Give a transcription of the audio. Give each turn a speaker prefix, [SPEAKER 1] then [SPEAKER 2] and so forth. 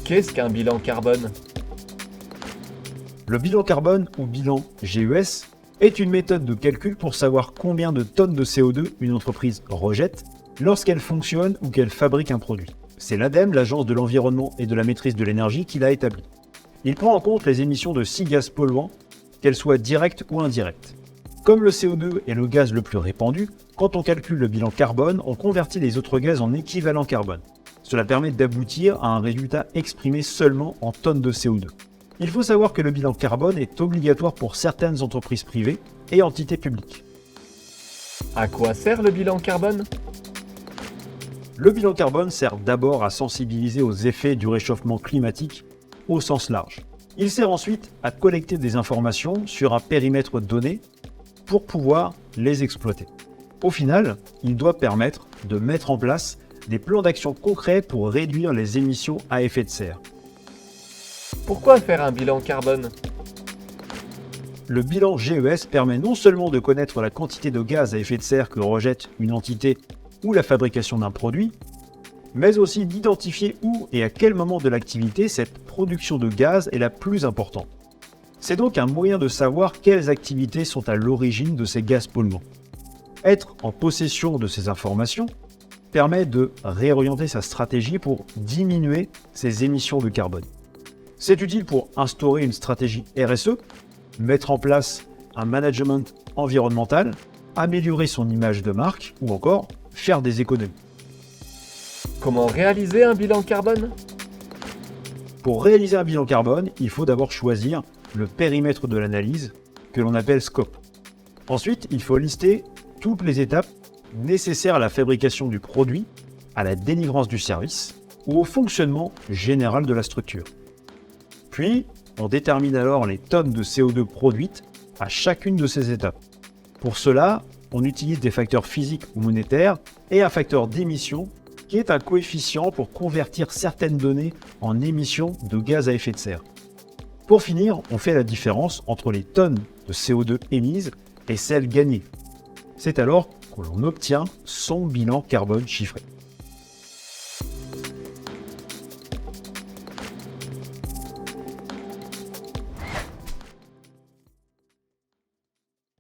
[SPEAKER 1] Qu'est-ce qu'un bilan carbone?
[SPEAKER 2] Le bilan carbone, ou bilan GES, est une méthode de calcul pour savoir combien de tonnes de CO2 une entreprise rejette lorsqu'elle fonctionne ou qu'elle fabrique un produit. C'est l'ADEME, l'Agence de l'environnement et de la maîtrise de l'énergie, qui l'a établi. Il prend en compte les émissions de 6 gaz polluants, qu'elles soient directes ou indirectes. Comme le CO2 est le gaz le plus répandu, quand on calcule le bilan carbone, on convertit les autres gaz en équivalent carbone. Cela permet d'aboutir à un résultat exprimé seulement en tonnes de CO2. Il faut savoir que le bilan carbone est obligatoire pour certaines entreprises privées et entités publiques.
[SPEAKER 1] À quoi sert le bilan carbone?
[SPEAKER 2] Le bilan carbone sert d'abord à sensibiliser aux effets du réchauffement climatique au sens large. Il sert ensuite à collecter des informations sur un périmètre donné pour pouvoir les exploiter. Au final, il doit permettre de mettre en place des plans d'action concrets pour réduire les émissions à effet de serre.
[SPEAKER 1] Pourquoi faire un bilan carbone?
[SPEAKER 2] Le bilan GES permet non seulement de connaître la quantité de gaz à effet de serre que rejette une entité ou la fabrication d'un produit, mais aussi d'identifier où et à quel moment de l'activité cette production de gaz est la plus importante. C'est donc un moyen de savoir quelles activités sont à l'origine de ces gaz polluants. Être en possession de ces informations permet de réorienter sa stratégie pour diminuer ses émissions de carbone. C'est utile pour instaurer une stratégie RSE, mettre en place un management environnemental, améliorer son image de marque ou encore faire des économies.
[SPEAKER 1] Comment réaliser un bilan carbone?
[SPEAKER 2] Pour réaliser un bilan carbone, il faut d'abord choisir le périmètre de l'analyse que l'on appelle scope. Ensuite, il faut lister toutes les étapes nécessaires à la fabrication du produit, à la délivrance du service ou au fonctionnement général de la structure. Puis, on détermine alors les tonnes de CO2 produites à chacune de ces étapes. Pour cela, on utilise des facteurs physiques ou monétaires et un facteur d'émission qui est un coefficient pour convertir certaines données en émissions de gaz à effet de serre. Pour finir, on fait la différence entre les tonnes de CO2 émises et celles gagnées. C'est alors que l'on obtient son bilan carbone chiffré.